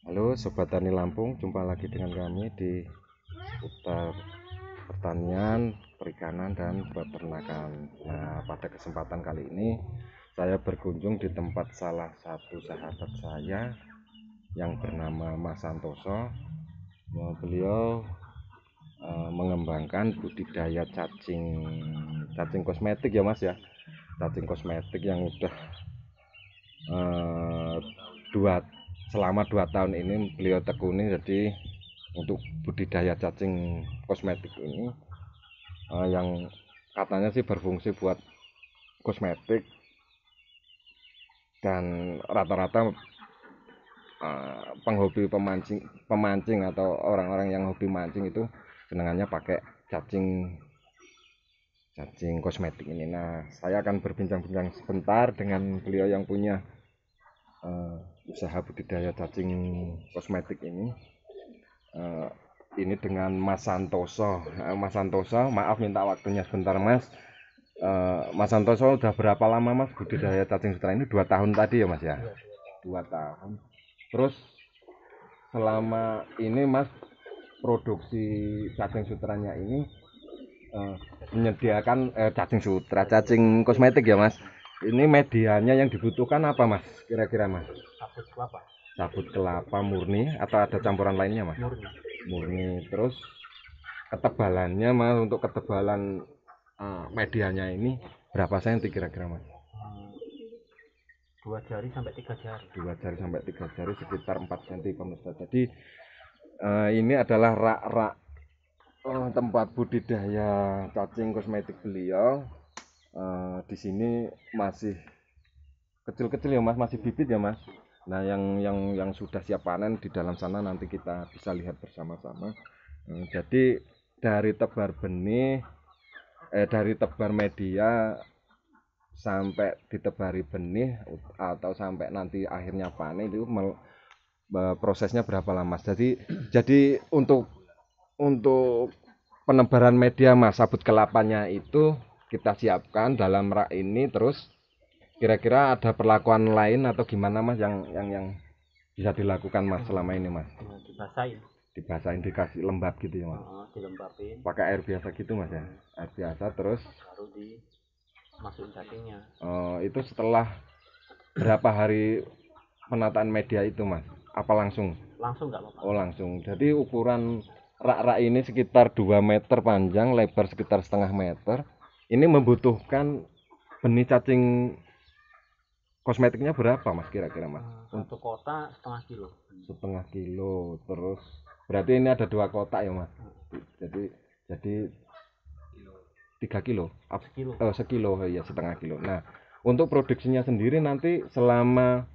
Halo Sobat Tani Lampung, jumpa lagi dengan kami di seputar pertanian, perikanan, dan peternakan. Nah, pada kesempatan kali ini saya berkunjung di tempat salah satu sahabat saya yang bernama Mas Santoso. Beliau mengembangkan budidaya cacing kosmetik ya Mas ya, cacing kosmetik yang udah eh, dua selama 2 tahun ini beliau tekuni. Jadi untuk budidaya cacing kosmetik ini yang katanya sih berfungsi buat kosmetik, dan rata-rata penghobi pemancing atau orang-orang yang hobi mancing itu senangannya pakai cacing kosmetik ini. Nah, saya akan berbincang-bincang sebentar dengan beliau yang punya usaha budidaya cacing kosmetik ini. Ini dengan Mas Santoso. Mas Santoso, maaf minta waktunya sebentar Mas. Mas Santoso udah berapa lama Mas budidaya cacing sutra ini? 2 tahun tadi ya Mas ya? 2 tahun. Terus selama ini Mas produksi cacing sutranya ini menyediakan cacing kosmetik ya Mas. Ini medianya yang dibutuhkan apa Mas? Kira-kira Mas? Sabut kelapa. Sabut kelapa murni atau ada campuran lainnya Mas? Murni. Murni. Terus ketebalannya Mas, untuk ketebalan medianya ini berapa senti kira-kira Mas? 2 jari sampai 3 jari. 2 jari sampai 3 jari, sekitar 4 cm pemirsa. Jadi ini adalah rak-rak tempat budidaya cacing kosmetik beliau. Di sini masih kecil-kecil ya Mas, masih bibit ya Mas. Nah, yang sudah siap panen di dalam sana nanti kita bisa lihat bersama-sama. Jadi dari tebar benih, dari tebar media sampai ditebari benih atau sampai nanti akhirnya panen itu prosesnya berapa lama Mas? Jadi untuk penebaran media Mas, sabut kelapanya itu kita siapkan dalam rak ini. Terus kira-kira ada perlakuan lain atau gimana Mas yang bisa dilakukan Mas selama ini Mas? Dibasahin, dikasih lembab gitu ya Mas? Dilembabin. Pakai air biasa gitu Mas ya? Air biasa, terus baru dimasukin cacingnya. Itu setelah berapa hari penataan media itu Mas? Apa langsung? Langsung nggak apa-apa. Oh langsung. Jadi ukuran rak-rak ini sekitar 2 meter panjang, lebar sekitar setengah meter. Ini membutuhkan benih cacing kosmetiknya berapa Mas kira-kira Mas? Satu kotak setengah kilo. Setengah kilo. Terus berarti ini ada 2 kotak ya Mas? Jadi 3 kilo? Sekilo. Sekilo ya, setengah kilo. Nah, untuk produksinya sendiri nanti selama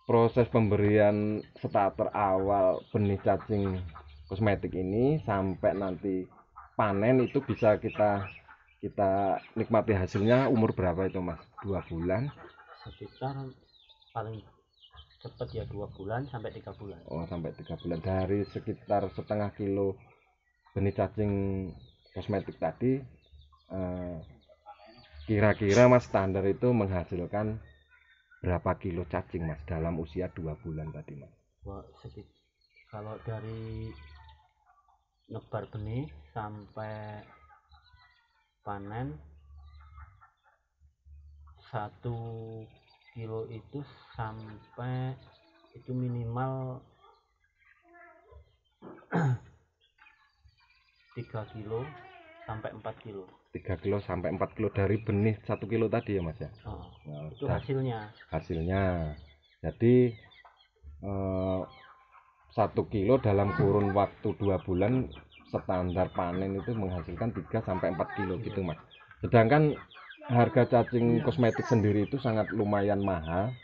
proses pemberian starter awal benih cacing kosmetik ini sampai nanti panen itu bisa kita nikmati hasilnya umur berapa itu Mas? 2 bulan? Sekitar paling cepat ya 2 bulan sampai 3 bulan. Oh, sampai 3 bulan. Dari sekitar setengah kilo benih cacing kosmetik tadi, kira-kira Mas standar itu menghasilkan berapa kilo cacing Mas dalam usia 2 bulan tadi Mas? Kalau dari nebar benih sampai panen 1 kilo itu sampai itu minimal 3 kilo sampai 4 kilo. 3 kilo sampai 4 kilo dari benih 1 kilo tadi ya Mas ya? Nah, itu hasilnya. Jadi 1 kilo dalam kurun waktu 2 bulan standar panen itu menghasilkan 3 sampai 4 kilo gitu Mas. Sedangkan harga cacing kosmetik sendiri itu sangat lumayan mahal.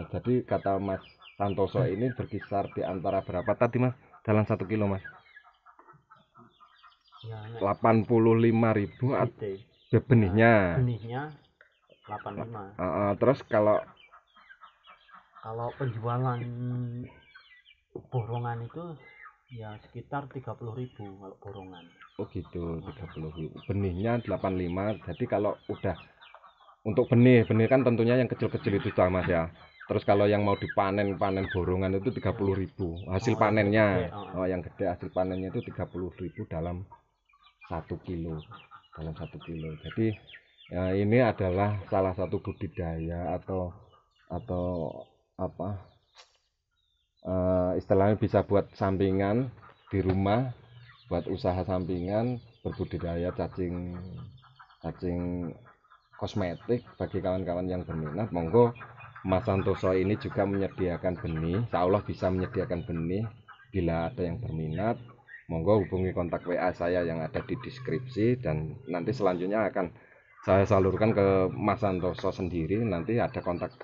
Jadi kata Mas Santoso ini berkisar di antara berapa tadi Mas dalam 1 kilo Mas? Ya, 85.000 benihnya. Benihnya 85. Terus kalau penjualan borongan itu ya sekitar 30.000 kalau borongan. Oh gitu, 30.000. Benihnya 85. Jadi kalau udah untuk benih kan tentunya yang kecil-kecil itu Mas ya. Terus kalau yang mau dipanen borongan itu 30.000 hasil panennya. Yang gede hasil panennya itu 30.000 dalam 1 kilo. Jadi ya, ini adalah salah satu budidaya atau apa istilahnya bisa buat sampingan di rumah, buat usaha sampingan berbudidaya cacing kosmetik. Bagi kawan-kawan yang berminat, monggo Mas Santoso ini juga menyediakan benih. Insya Allah bisa menyediakan benih. Bila ada yang berminat, monggo hubungi kontak WA saya yang ada di deskripsi, dan nanti selanjutnya akan saya salurkan ke Mas Santoso sendiri. Nanti ada kontak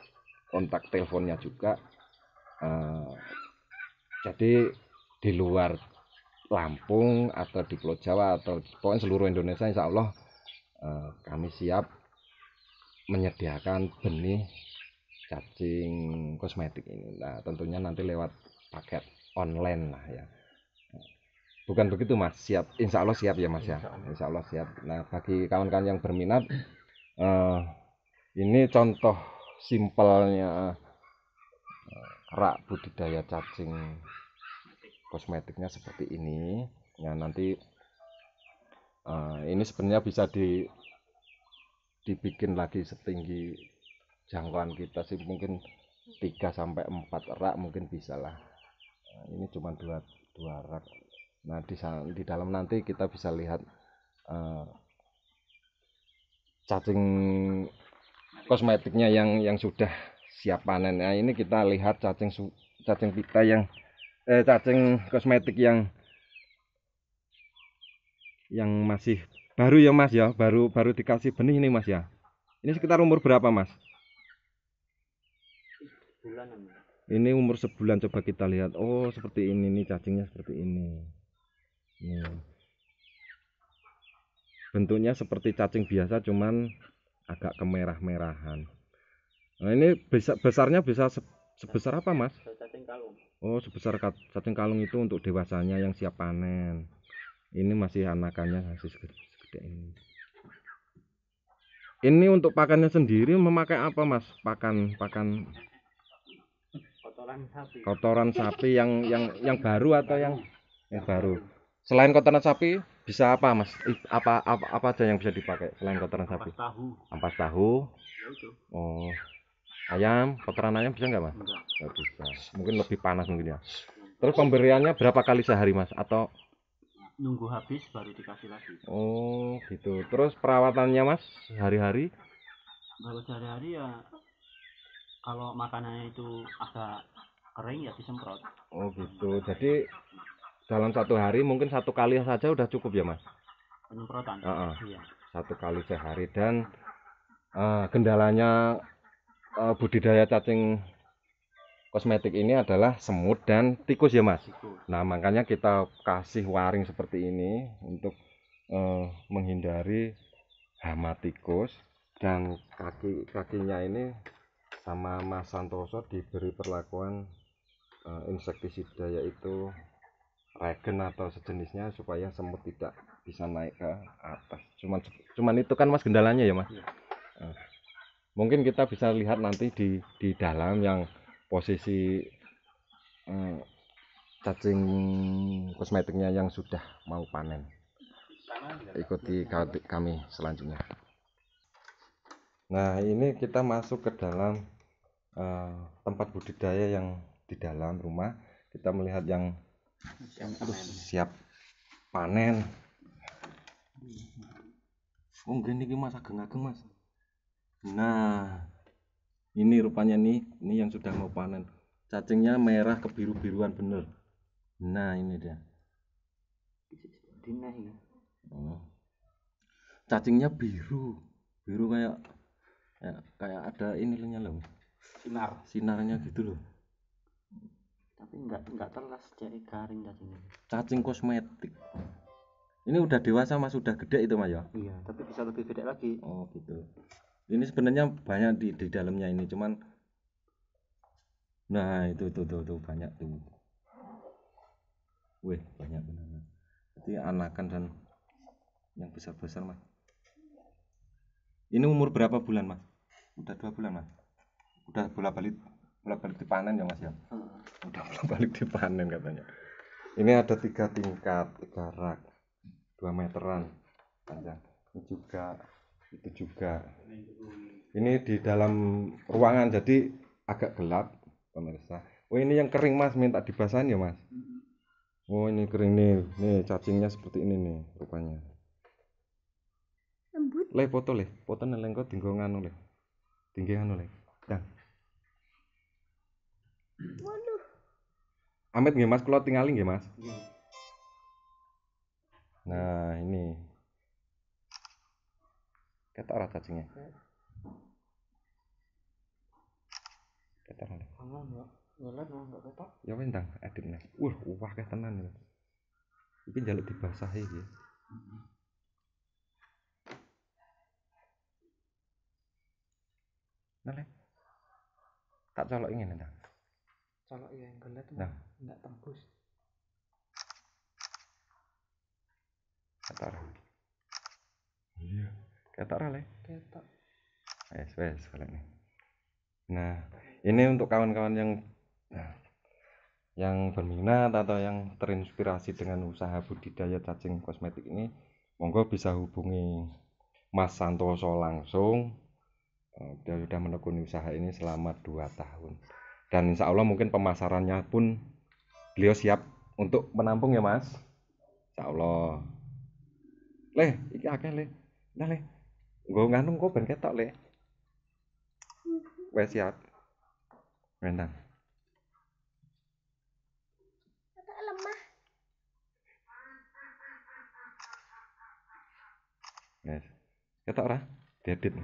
teleponnya juga. Jadi di luar Lampung atau di Pulau Jawa atau pokoknya seluruh Indonesia, insya Allah kami siap menyediakan benih cacing kosmetik ini. Nah, tentunya nanti lewat paket online lah ya. Bukan begitu Mas? Siap, insya Allah siap ya Mas ya. Insya Allah siap. Nah, bagi kawan-kawan yang berminat, ini contoh simpelnya rak budidaya cacing kosmetiknya seperti ini. Ya, nanti ini sebenarnya bisa dibikin lagi setinggi jangkauan kita sih, mungkin 3-4 rak mungkin bisa lah. Ini cuma dua rak. Nah, di dalam nanti kita bisa lihat cacing kosmetiknya yang sudah siap panen. Nah, ini kita lihat cacing kita yang cacing kosmetik yang masih baru ya Mas ya, baru dikasih benih ini Mas ya. Ini sekitar umur berapa Mas? Bulanan. Ini umur sebulan. Coba kita lihat. Oh, seperti ini nih cacingnya, seperti ini. Bentuknya seperti cacing biasa, cuman agak kemerah-merahan. Nah, ini besarnya bisa sebesar apa Mas? Cacing kalung. Oh, sebesar cacing kalung itu untuk dewasanya yang siap panen. Ini masih anakannya masih segede ini. Ini untuk pakannya sendiri memakai apa Mas? Pakan kotoran sapi yang baru atau yang baru? Selain kotoran sapi bisa apa Mas? Apa aja yang bisa dipakai selain kotoran sapi? Ampas tahu. Oh, ayam, kotoran ayam bisa nggak Mas? Nggak bisa. Mungkin lebih panas mungkin ya. Terus pemberiannya berapa kali sehari Mas? Atau nunggu habis baru dikasih lagi? Oh gitu. Terus perawatannya Mas sehari-hari? Kalau sehari-hari ya, kalau makanannya itu agak kering ya disemprot. Oh gitu. Jadi dalam 1 hari mungkin 1 kali saja udah cukup ya Mas? Penyemprotan. Iya. 1 kali sehari. Dan kendalanya budidaya cacing kosmetik ini adalah semut dan tikus ya Mas. Nah, makanya kita kasih waring seperti ini untuk menghindari hama tikus. Dan kakinya ini sama Mas Santoso diberi perlakuan insektisida, yaitu regen atau sejenisnya, supaya semut tidak bisa naik ke atas. Cuman itu kan Mas kendalanya ya Mas. Mungkin kita bisa lihat nanti di dalam yang posisi cacing kosmetiknya yang sudah mau panen. Ikuti kami selanjutnya. Nah, ini kita masuk ke dalam tempat budidaya yang di dalam rumah. Kita melihat yang siap panen. Oh, gini Mas, ageng-ageng Mas. Nah, ini rupanya nih, ini yang sudah mau panen. Cacingnya merah kebiru-biruan bener. Nah, ini dia. Oh. Cacingnya biru kayak ada ininya loh. Sinarnya gitu loh. Tapi enggak telas, jadi garing cacingnya. Cacing kosmetik. Ini udah dewasa Mas, sudah gede itu Mas ya? Iya, tapi bisa lebih gede lagi. Oh gitu. Ini sebenarnya banyak di dalamnya ini, cuman nah itu tuh banyak tuh. Wih, banyak benar. Jadi anakan dan yang besar-besar Mas. Ini umur berapa bulan Mas? Udah 2 bulan Mas? Udah bola balik bolak-balik dipanen ya Mas ya. Heeh. Udah bolak-balik dipanen katanya. Ini ada 3 tingkat, 3 rak, 2 meteran panjang. Ini juga, itu juga. Ini di dalam ruangan jadi agak gelap pemirsa. Oh ini yang kering Mas, minta dibasahin ya Mas. Oh ini kering nih cacingnya seperti ini nih rupanya. Lembut. Le foto nang kok tinggo nganu le. Tinggi nganu le. Dang. Waduh. Amit nggih Mas, kula tingali nggih Mas. Nggih. Nah, ini. Ketok ora cacingnya. Ketok ora. Enggak. Ngelet enggak ketok. Ya wis ndang editne. Akeh tenan iki. Iki njaluk dibasahi iki. Nale. Tak colok ngene ndang. Colok ya yang gelet Nah. enggak tembus. Ketok ora. Iya. Ketok ora le. Ketok. Wes balene. Nah, ini untuk kawan-kawan yang berminat atau yang terinspirasi dengan usaha budidaya cacing kosmetik ini, monggo bisa hubungi Mas Santoso langsung. Dia sudah menekuni usaha ini selama 2 tahun. Dan insya Allah mungkin pemasarannya pun beliau siap untuk menampung ya Mas. Insya Allah. Le, iki akeh le. Nah le. Nggo nganu kok ben ketok le. Wes siap. Mentang. Agak lemah. Yes. Ketok ora? Diedit.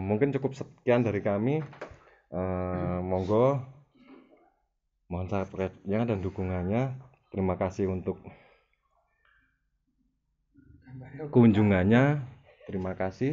Mungkin cukup sekian dari kami. Monggo mohon subscribe-nya dan dukungannya. Terima kasih untuk kunjungannya. Terima kasih.